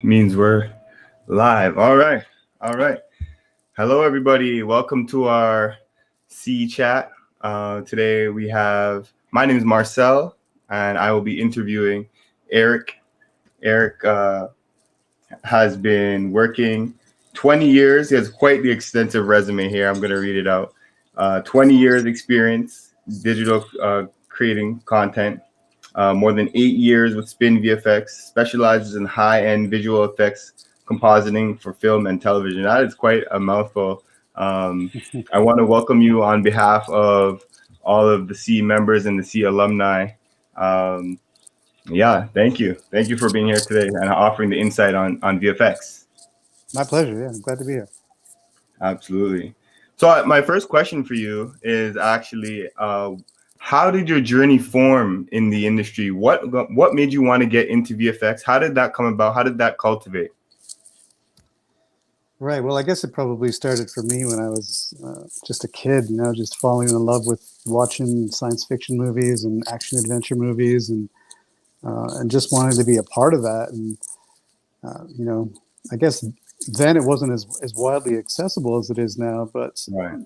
Means we're live. All right. All right. Hello, everybody. Welcome to our CEE chat. Today we have, my name is Marcel, and I will be interviewing Eric. Eric has been working 20 years. He has quite the extensive resume here. I'm going to read it out. 20 years experience, digital creating content. More than 8 years with Spin VFX, specializes in high-end visual effects compositing for film and television. That is quite a mouthful. I want to welcome you on behalf of all of the CEE members and the CEE alumni. Thank you. Thank you for being here today and offering the insight on VFX. My pleasure. Yeah, I'm glad to be here. Absolutely. So my first question for you is actually, how did your journey form in the industry? What made you want to get into VFX? How did that come about? How did that cultivate? Right. Well, I guess it probably started for me when I was just a kid, just falling in love with watching science fiction movies and action adventure movies and just wanted to be a part of that. And, I guess then it wasn't as widely accessible as it is now, but, Right.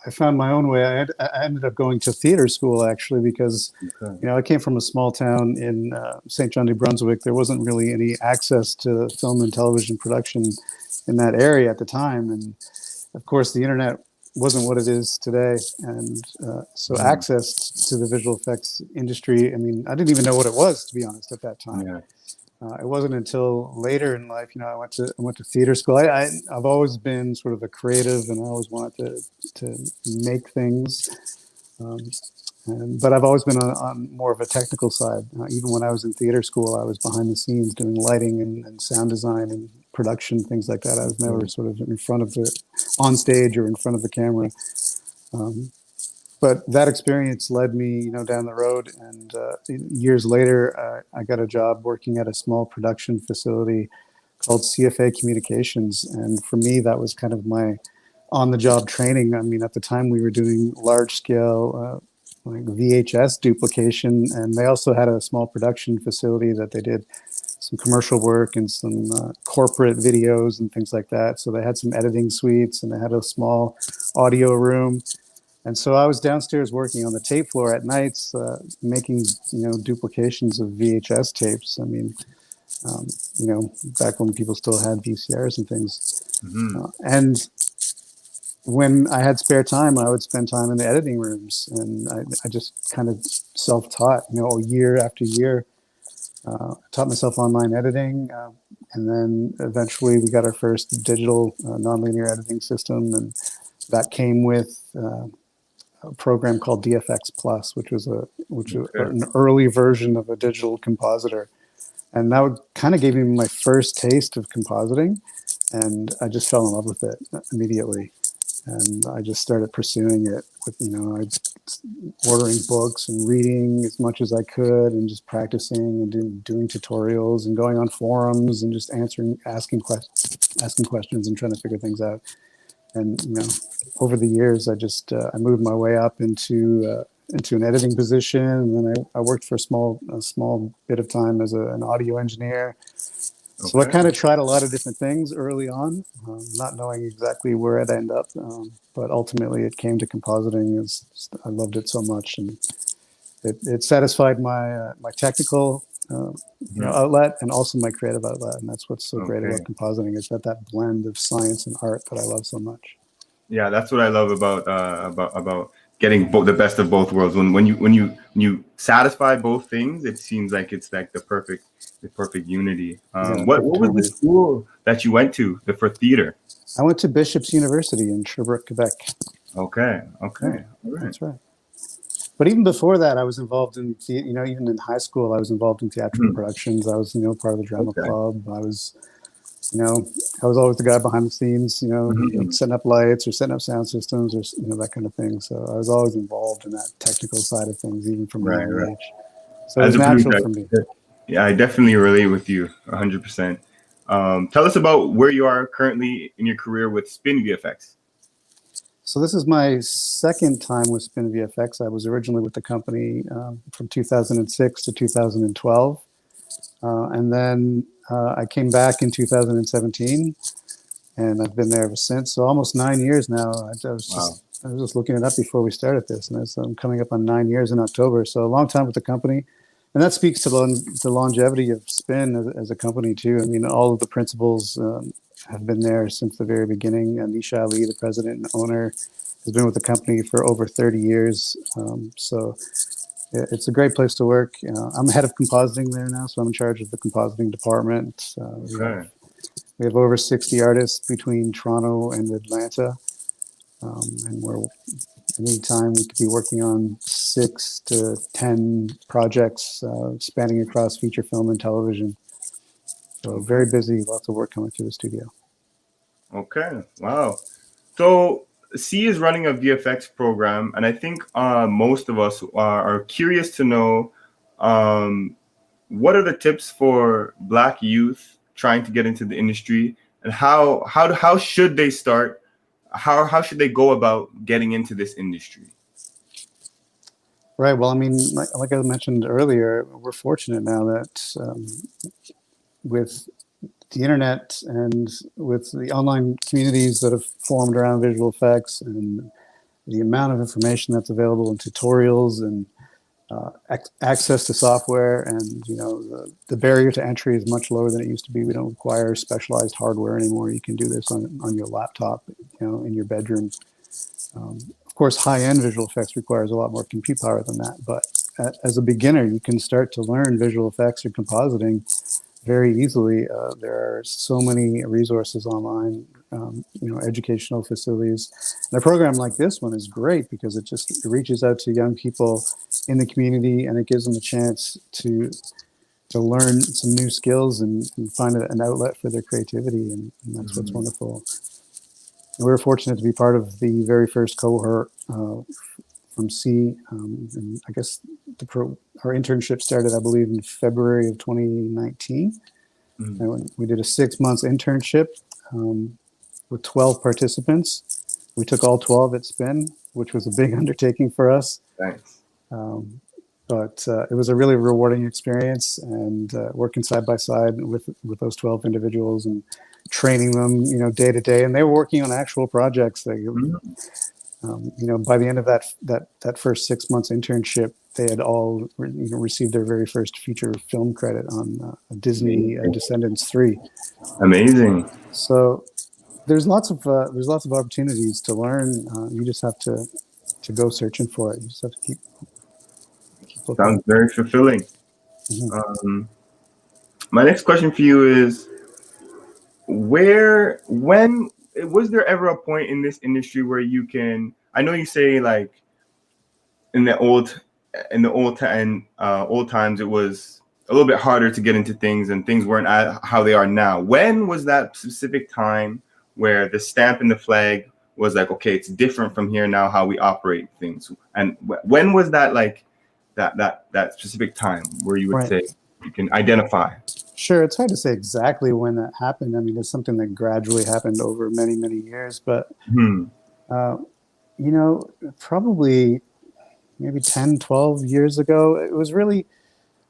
I found my own way. I ended up going to theater school, actually, because, I came from a small town in St. John, New Brunswick. There wasn't really any access to film and television production in that area at the time. And, of course, the internet wasn't what it is today. And so access to the visual effects industry, I didn't even know what it was, to be honest, at that time. Yeah. It wasn't until later in life, I went to theater school. I've always been sort of a creative, and I always wanted to make things. But I've always been on more of a technical side. Even when I was in theater school, I was behind the scenes doing lighting and sound design and production, things like that. I was never sort of in front of on stage or in front of the camera. But that experience led me, down the road. And years later, I got a job working at a small production facility called CFA Communications. And for me, that was kind of my on-the-job training. At the time, we were doing large-scale like VHS duplication, and they also had a small production facility that they did some commercial work and some corporate videos and things like that. So they had some editing suites, and they had a small audio room. And so I was downstairs working on the tape floor at nights, making, duplications of VHS tapes. Back when people still had VCRs and things. And when I had spare time, I would spend time in the editing rooms. And I just kind of self-taught, year after year. Taught myself online editing. And then eventually we got our first digital nonlinear editing system. And that came with a program called DFX Plus, which was an early version of a digital compositor, and that kind of gave me my first taste of compositing, and I just fell in love with it immediately, and I just started pursuing it with ordering books and reading as much as I could, and just practicing and doing tutorials and going on forums and just asking questions and trying to figure things out. And over the years, I moved my way up into an editing position, and then I worked for a small bit of time as an audio engineer. Okay. So I kind of tried a lot of different things early on, not knowing exactly where I'd end up. But ultimately, it came to compositing. I loved it so much, and it satisfied my technical outlet and also my creative outlet. And that's what's so great about compositing, is that blend of science and art that I love so much. Yeah, that's what I love about getting the best of both worlds. When you satisfy both things, it seems like it's like the perfect unity. What was the school that you went to for theater? I went to Bishop's University in Sherbrooke, Quebec. Okay. All right. That's right. But even before that, I was involved in, even in high school, I was involved in theatrical productions. I was, part of the drama club. I was, I was always the guy behind the scenes, setting up lights or setting up sound systems or, that kind of thing. So I was always involved in that technical side of things, even from a young age. So it was natural for me. Yeah, I definitely relate with you 100%. Tell us about where you are currently in your career with Spin VFX. So this is my second time with Spin VFX. I was originally with the company from 2006 to 2012. And then I came back in 2017, and I've been there ever since. So almost 9 years now. I was just looking it up before we started this, and I'm coming up on 9 years in October. So a long time with the company, and that speaks to the longevity of Spin as a company too. I mean, all of the principals have been there since the very beginning. Nisha Ali, the president and owner, has been with the company for over 30 years. So it's a great place to work. I'm head of compositing there now, so I'm in charge of the compositing department. We have over 60 artists between Toronto and Atlanta, and we're anytime we could be working on 6 to 10 projects spanning across feature film and television. So very busy, lots of work coming through the studio. Okay, wow. So C is running a VFX program, and I think most of us are curious to know what are the tips for Black youth trying to get into the industry, and how should they start? How should they go about getting into this industry? Right. Well, I mean, like I mentioned earlier, we're fortunate now that with the internet and with the online communities that have formed around visual effects and the amount of information that's available in tutorials and access to software, and the barrier to entry is much lower than it used to be. We don't require specialized hardware anymore. You can do this on your laptop, in your bedroom. Of course, high-end visual effects requires a lot more compute power than that. But as a beginner, you can start to learn visual effects or compositing very easily. There are so many resources online, educational facilities. And a program like this one is great because it reaches out to young people in the community, and it gives them a chance to learn some new skills and find an outlet for their creativity, and that's what's wonderful. And we were fortunate to be part of the very first cohort from C. And I guess our internship started, I believe, in February of 2019. And we did a 6-month internship with 12 participants. We took all 12 at Spin, which was a big undertaking for us. Thanks. But it was a really rewarding experience, and working side by side with those 12 individuals and training them, day to day. And they were working on actual projects. By the end of that first 6 months internship, they had all received their very first feature film credit on Disney Descendants 3. Amazing. So there's lots of opportunities to learn. You just have to go searching for it. You just have to keep looking. Sounds very fulfilling. My next question for you is, when was there ever a point in this industry where you can? I know you say like in the old times it was a little bit harder to get into things, and things weren't how they are now. When was that specific time where the stamp and the flag was like, okay, it's different from here now, how we operate things? And when was that, like that specific time where you would say you can identify? Sure, it's hard to say exactly when that happened. I mean, it's something that gradually happened over many, many years. But, probably maybe 10, 12 years ago, it was really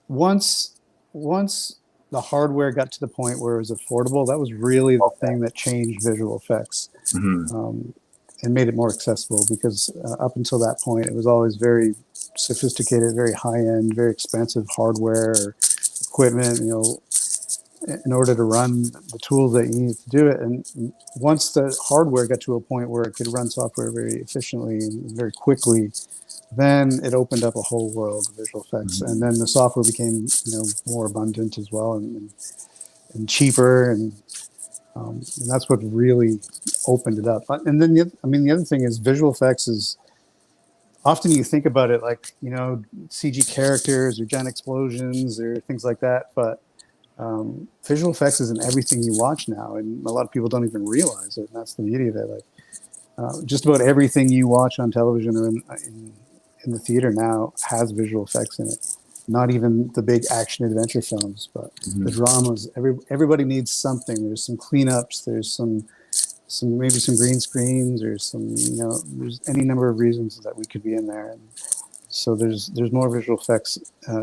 once the hardware got to the point where it was affordable, that was really the thing that changed visual effects and made it more accessible, because up until that point, it was always very sophisticated, very high-end, very expensive hardware or equipment, in order to run the tools that you need to do it. And once the hardware got to a point where it could run software very efficiently and very quickly, then it opened up a whole world of visual effects. And then the software became, more abundant as well, and cheaper, and that's what really opened it up. And then the other thing is, visual effects is often, you think about it like, CG characters or giant explosions or things like that, but visual effects is in everything you watch now, and a lot of people don't even realize it. And that's the beauty of it. Like, just about everything you watch on television or in the theater now has visual effects in it. Not even the big action adventure films, but the dramas. Everybody needs something. There's some cleanups. There's some maybe some green screens, or some there's any number of reasons that we could be in there. And So there's more visual effects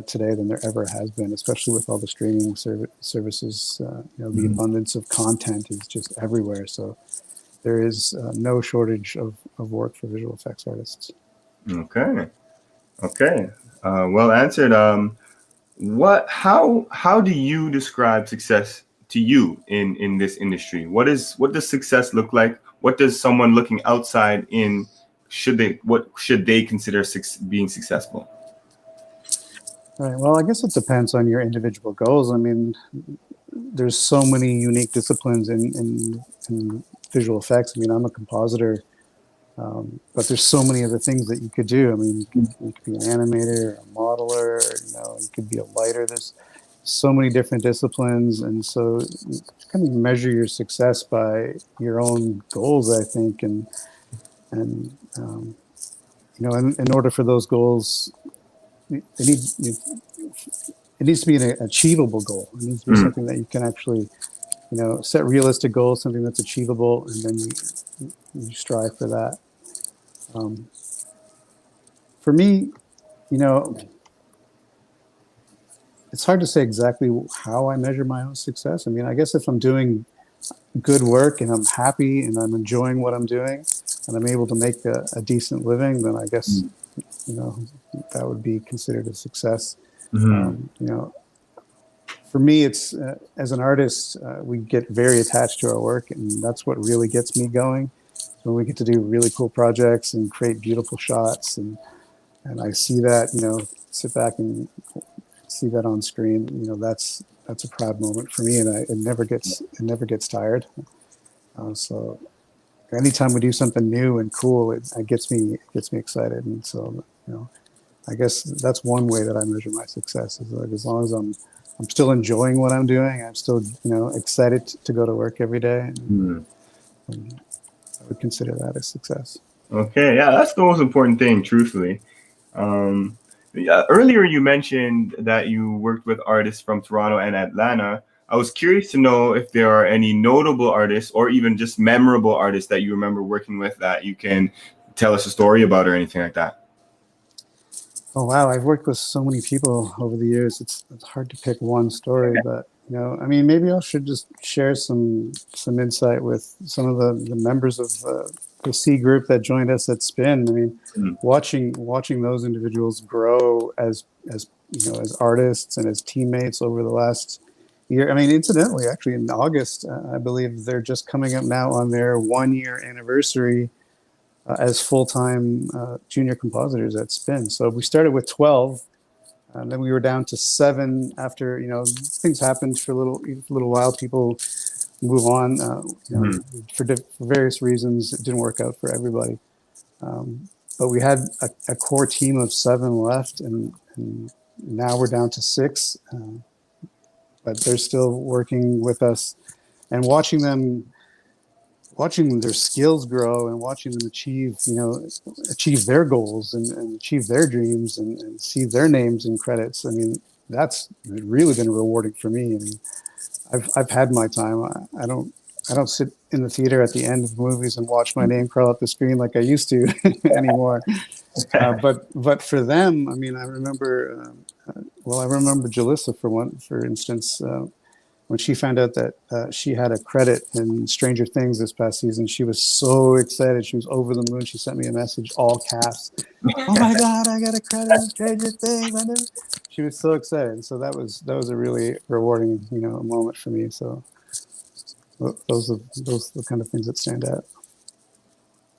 today than there ever has been, especially with all the streaming services. The abundance of content is just everywhere. So there is no shortage of work for visual effects artists. Okay. Well answered. How do you describe success to you in this industry? What does success look like? What does someone looking outside in what should they consider being successful? Right. Well, I guess it depends on your individual goals. I mean, there's so many unique disciplines in visual effects. I mean, I'm a compositor, but there's so many other things that you could do. I mean, you could be an animator, a modeler, you could be a lighter. There's so many different disciplines, and so you kind of measure your success by your own goals, I think, and in order for those goals, it needs to be an achievable goal. It needs to be something that you can actually, set realistic goals, something that's achievable, and then you strive for that. For me, it's hard to say exactly how I measure my own success. I mean, I guess if I'm doing good work and I'm happy and I'm enjoying what I'm doing and I'm able to make a decent living, then I guess, that would be considered a success. For me, it's as an artist, we get very attached to our work, and that's what really gets me going. So when we get to do really cool projects and create beautiful shots, and I see that, sit back and see that on screen, that's a proud moment for me, and it never gets tired. So anytime we do something new and cool, it gets me excited, and so I guess that's one way that I measure my success, is like, as long as I'm still enjoying what I'm doing, I'm still excited to go to work every day. And I would consider that a success. Okay, yeah, that's the most important thing, truthfully. Earlier you mentioned that you worked with artists from Toronto and Atlanta. I was curious to know if there are any notable artists or even just memorable artists that you remember working with that you can tell us a story about or anything like that. Oh, wow. I've worked with so many people over the years. It's hard to pick one story, but, I mean, maybe I should just share some insight with some of the members of the C group that joined us at Spin. I mean, watching those individuals grow as artists and as teammates over the last year. I mean, incidentally, actually in August, I believe they're just coming up now on their 1-year anniversary as full-time junior compositors at Spin. So we started with 12, and then we were down to 7 after, things happened for a little while. People move on, for various reasons. It didn't work out for everybody. But we had a core team of 7 left, and now we're down to 6. But they're still working with us, and watching their skills grow and watching them achieve their goals and achieve their dreams and see their names in credits. I mean, that's really been rewarding for me. I mean, I've had my time. I don't sit in the theater at the end of movies and watch my name crawl up the screen like I used to anymore. But for them, I mean, I remember Jalissa for instance. When she found out that she had a credit in Stranger Things this past season, she was so excited. She was over the moon. She sent me a message, all caps. Oh my God, I got a credit in Stranger Things. She was so excited. So that was a really rewarding, moment for me. So those are the kind of things that stand out.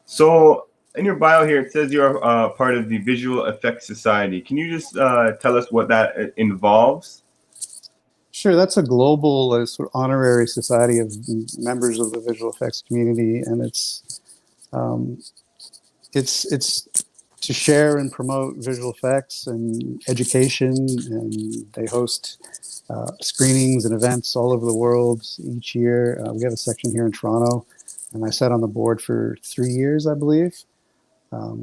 So in your bio here, it says you're part of the Visual Effects Society. Can you just tell us what that involves? Sure, that's a global sort of honorary society of members of the visual effects community, and it's to share and promote visual effects and education, and they host screenings and events all over the world each year. We have a section here in Toronto, and I sat on the board for 3 years, I believe.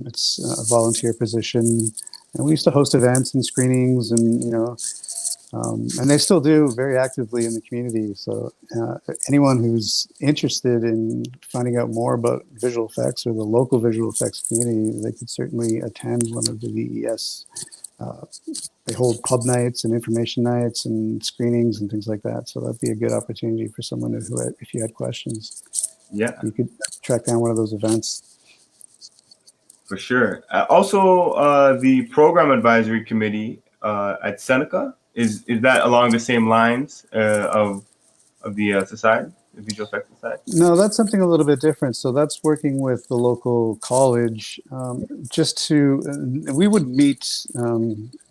It's a volunteer position, and we used to host events and screenings, and And they still do very actively in the community. So anyone who's interested in finding out more about visual effects or the local visual effects community, they could certainly attend one of the VES. They hold pub nights and information nights and screenings and things like that. So that'd be a good opportunity for someone who, if you had questions, you could track down one of those events. For sure. Also, the program advisory committee at Seneca, is that along the same lines of the society, the Visual Effects Society? No, that's something a little bit different. So that's working with the local college, just to, we would meet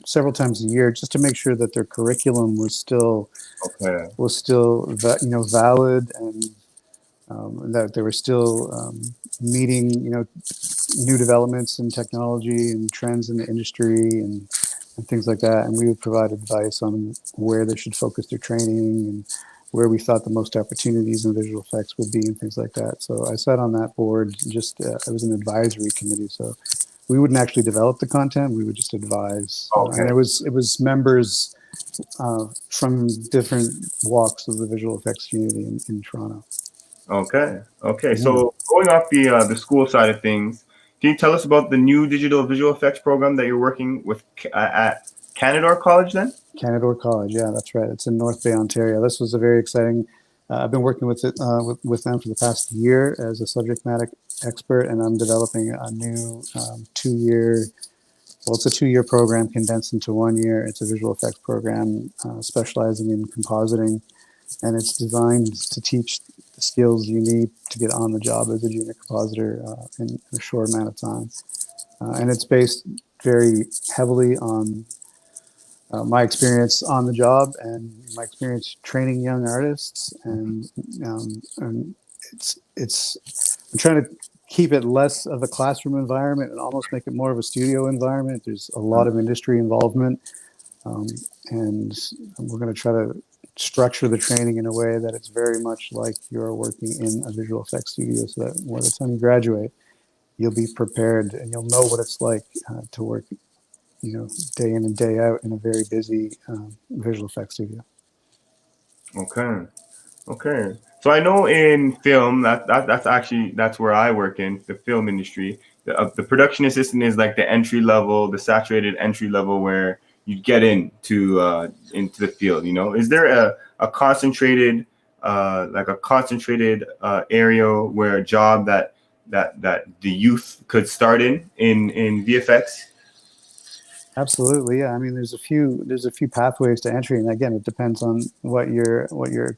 several times a year just to make sure that their curriculum was still valid, and that they were still meeting new developments in technology and trends in the industry and things like that. And we would provide advice on where they should focus their training and where we thought the most opportunities in visual effects would be and things like that. So I sat on that board. Just it was an advisory committee, so we wouldn't actually develop the content. We would just advise. And it was members from different walks of the visual effects community in Toronto. Okay. So going off the school side of things, can you tell us about the new digital visual effects program that you're working with at Canadore College then? Canadore College, yeah, that's right. It's in North Bay, Ontario. This was a very exciting. I've been working with it with them for the past year as a subject matter expert, and I'm developing a new 2-year. Well, it's a 2-year program condensed into 1 year. It's a visual effects program specializing in compositing, and it's designed to teach the skills you need to get on the job as a junior compositor in a short amount of time. And it's based very heavily on my experience on the job and my experience training young artists, and it's I'm trying to keep it less of a classroom environment and almost make it more of a studio environment. There's a lot of industry involvement, and we're going to try to structure the training in a way that it's very much like you're working in a visual effects studio, so that by the time you graduate, you'll be prepared and you'll know what it's like to work day in and day out in a very busy visual effects studio. Okay. So I know in film that's where I work in the film industry. The production assistant is like the entry level, the saturated entry level where you get into the field. Is there a concentrated area where a job that the youth could start in VFX? Absolutely, yeah. I mean, there's a few pathways to entry, and again, it depends on what your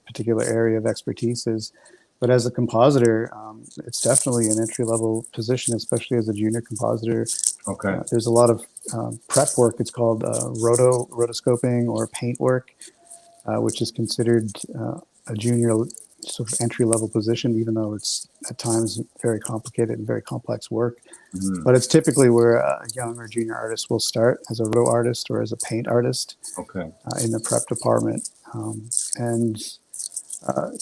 particular area of expertise is. But as a compositor, it's definitely an entry level position, especially as a junior compositor. Okay. There's a lot of prep work. It's called rotoscoping or paint work, which is considered a junior sort of entry level position, even though it's at times very complicated and very complex work. Mm-hmm. But it's typically where a young or junior artist will start as a roto artist or as a paint artist. Okay. In the prep department. And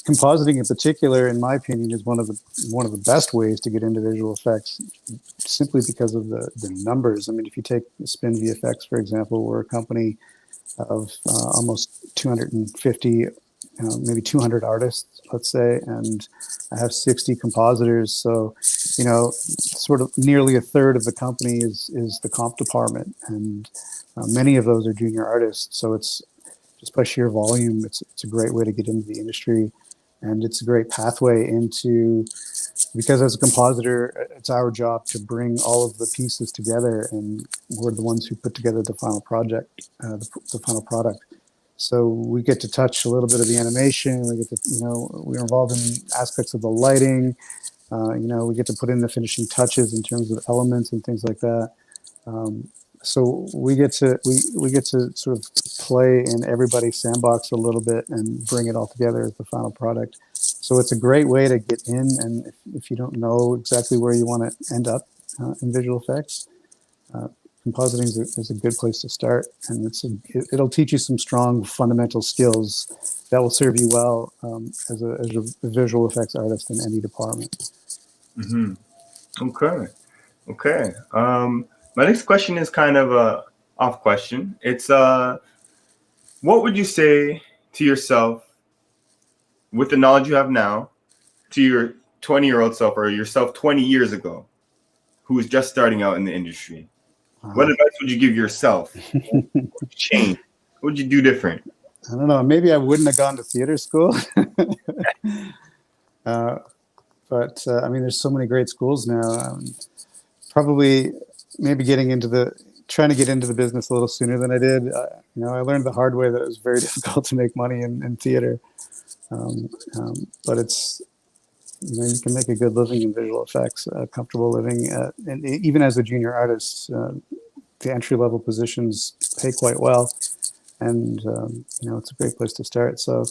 compositing in particular, in my opinion, is one of the best ways to get into visual effects, simply because of the numbers. I mean, if you take Spin VFX, for example, we're a company of almost 250, maybe 200 artists, let's say, and I have 60 compositors. So, sort of nearly a third of the company is the comp department, and many of those are junior artists. So it's just by sheer volume, it's a great way to get into the industry, and it's a great pathway into, because as a compositor, it's our job to bring all of the pieces together, and we're the ones who put together the final project, the final product. So we get to touch a little bit of the animation. We get to, we're involved in aspects of the lighting. We get to put in the finishing touches in terms of elements and things like that. So we get to sort of play in everybody's sandbox a little bit and bring it all together as the final product. So it's a great way to get in, and if you don't know exactly where you want to end up in visual effects, compositing is a good place to start, and it'll teach you some strong fundamental skills that will serve you well as a visual effects artist in any department. Mm-hmm. Okay. My next question is kind of a off question. It's what would you say to yourself with the knowledge you have now to your 20-year-old self or yourself 20 years ago who was just starting out in the industry? What advice would you give yourself? What would you change? What would you do different? I don't know. Maybe I wouldn't have gone to theater school. But I mean, there's so many great schools now. Probably maybe trying to get into the business a little sooner than I did. I learned the hard way that it was very difficult to make money in theater. But it's, you can make a good living in visual effects, comfortable living. And even as a junior artist, the entry-level positions pay quite well. And, it's a great place to start. So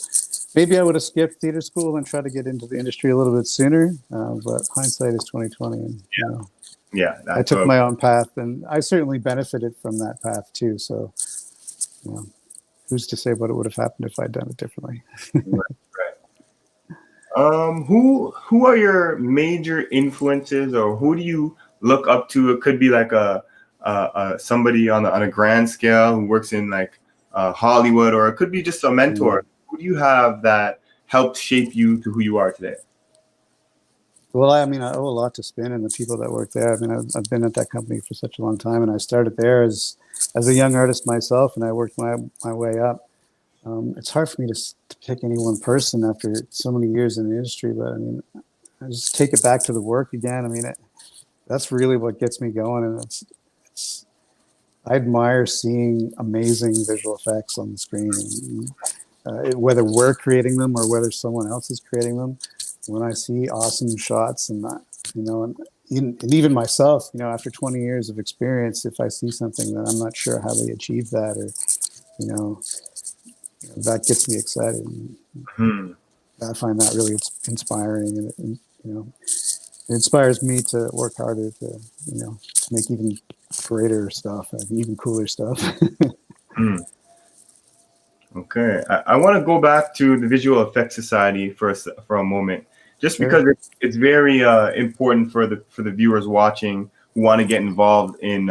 maybe I would have skipped theater school and tried to get into the industry a little bit sooner. But hindsight is 2020. And, I took my own path, and I certainly benefited from that path too. So, who's to say what would have happened if I'd done it differently? Right. Who are your major influences, or who do you look up to? It could be like somebody on a grand scale who works in like Hollywood, or it could be just a mentor. Who do you have that helped shape you to who you are today? Well, I mean, I owe a lot to Spin and the people that work there. I mean, I've been at that company for such a long time, and I started there as a young artist myself, and I worked my way up. It's hard for me to pick any one person after so many years in the industry, but I mean, I just take it back to the work again. I mean, that's really what gets me going, and I admire seeing amazing visual effects on the screen, and, whether we're creating them or whether someone else is creating them. When I see awesome shots, and even myself, after 20 years of experience, if I see something that I'm not sure how they achieved that, or that gets me excited. I find that really inspiring, and it inspires me to work harder to make even greater stuff, and even cooler stuff. Okay, I want to go back to the Visual Effects Society for a moment, just because it's very important for the viewers watching who want to get involved in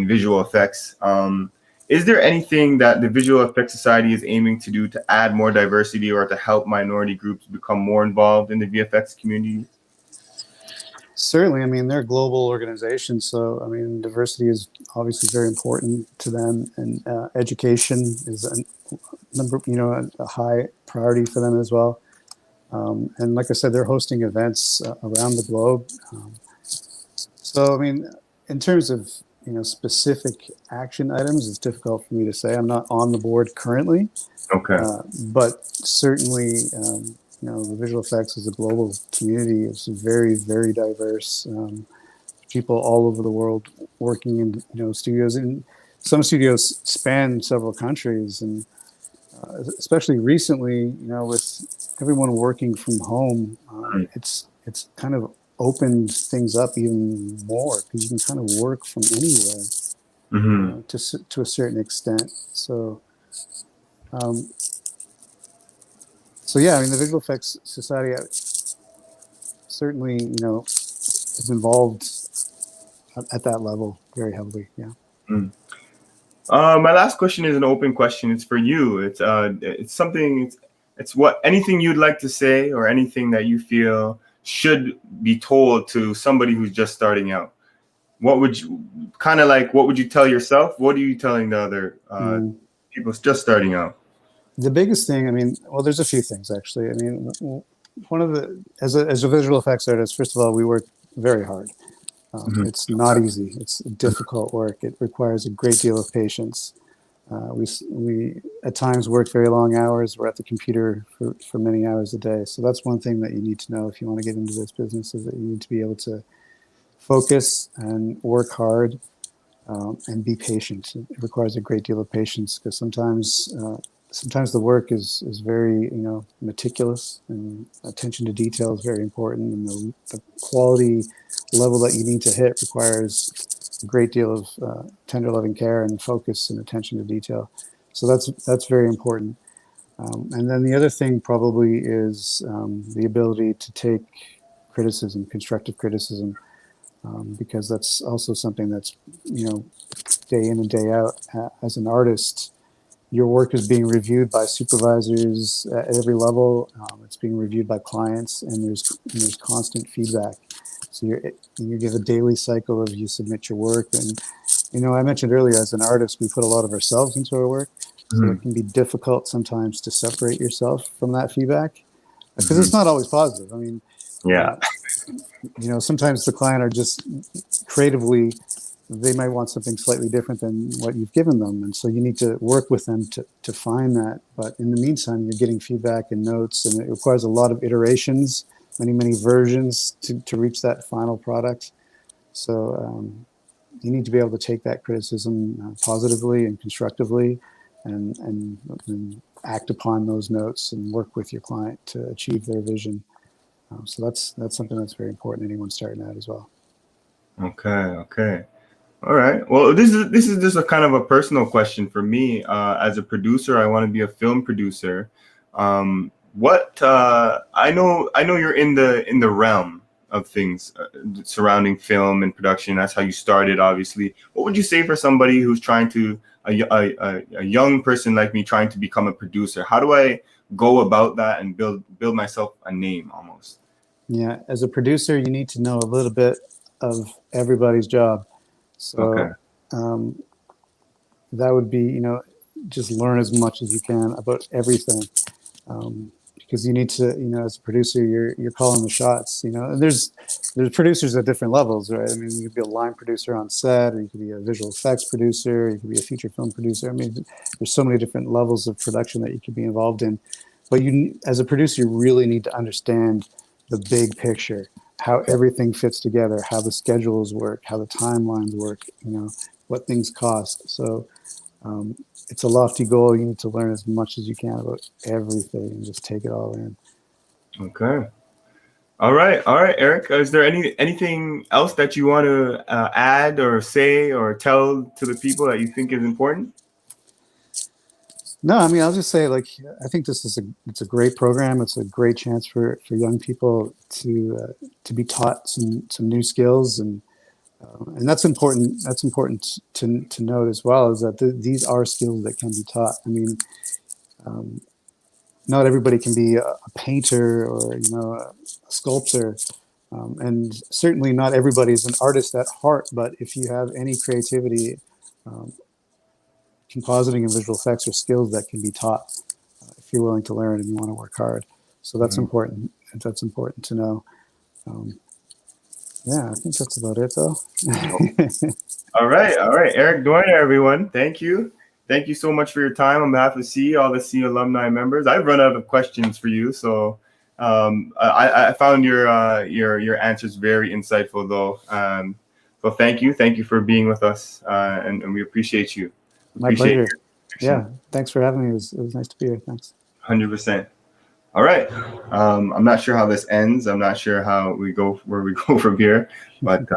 visual effects. Is there anything that the Visual Effects Society is aiming to do to add more diversity or to help minority groups become more involved in the VFX community? Certainly. I mean, they're a global organization, so I mean, diversity is obviously very important to them, and education is a high priority for them as well. And like I said, they're hosting events around the globe. So I mean, in terms of specific action items, it's difficult for me to say. I'm not on the board currently. Okay. But certainly, the visual effects as a global community is very, very diverse. People all over the world working in studios, and some studios span several countries, and especially recently, with everyone working from home, it's kind of opened things up even more, because you can kind of work from anywhere to a certain extent. So. So yeah, I mean, the Visual Effects Society certainly, is involved at that level very heavily. Yeah. My last question is an open question. It's for you. It's something. It's anything you'd like to say, or anything that you feel should be told to somebody who's just starting out. What would you tell yourself? What are you telling the other people just starting out? The biggest thing, I mean, well, there's a few things actually. I mean, one of as a visual effects artist, first of all, we work very hard. It's not easy. It's difficult work. It requires a great deal of patience. We at times work very long hours. We're at the computer for many hours a day. So that's one thing that you need to know if you want to get into this business, is that you need to be able to focus and work hard and be patient. It requires a great deal of patience, because sometimes the work is very meticulous, and attention to detail is very important, and the quality level that you need to hit requires a great deal of tender loving care and focus and attention to detail. So that's very important. And then the other thing probably is the ability to take criticism, constructive criticism, because that's also something that's day in and day out as an artist. your work is being reviewed by supervisors at every level. It's being reviewed by clients, and there's constant feedback. So you give a daily cycle of you submit your work, and I mentioned earlier, as an artist, we put a lot of ourselves into our work, so it can be difficult sometimes to separate yourself from that feedback because it's not always positive. I mean, Yeah. Sometimes the client are just creatively, they might want something slightly different than what you've given them. And so you need to work with them to find that. But in the meantime, you're getting feedback and notes, and it requires a lot of iterations, many versions to reach that final product. So you need to be able to take that criticism positively and constructively and act upon those notes and work with your client to achieve their vision. So that's something that's very important to anyone starting out as well. Okay. All right. Well, this is just a kind of a personal question for me. As a producer, I want to be a film producer. I know you're in the realm of things surrounding film and production. That's how you started, obviously. What would you say for somebody who's trying to a young person like me trying to become a producer? How do I go about that and build myself a name almost? Yeah, as a producer, you need to know a little bit of everybody's job. So that would be, just learn as much as you can about everything. Because you need to, as a producer, you're calling the shots. And there's producers at different levels, right? I mean, you could be a line producer on set, or you could be a visual effects producer, you could be a feature film producer. I mean, there's so many different levels of production that you could be involved in. But as a producer, you really need to understand the big picture, how everything fits together, how the schedules work, how the timelines work, what things cost. So it's a lofty goal. You need to learn as much as you can about everything and just take it all in. Okay. All right, Eric. Is there anything else that you want to add or say or tell to the people that you think is important? No, I mean, I'll just say, I think it's a great program. It's a great chance for young people to be taught some new skills, and that's important. That's important to note as well, is that these are skills that can be taught. I mean, not everybody can be a painter or a sculptor, and certainly not everybody is an artist at heart. But if you have any creativity, compositing and visual effects are skills that can be taught if you're willing to learn and you want to work hard. So that's important. And that's important to know. Yeah, I think that's about it, though. All right. Eric Doiron, everyone. Thank you so much for your time on behalf of CEE, all the CEE alumni members. I've run out of questions for you, so I found your answers very insightful, though. So thank you for being with us, and we appreciate you. My pleasure. Yeah, thanks for having me. It was nice to be here. Thanks. 100%. All right. I'm not sure how this ends. I'm not sure where we go from here, but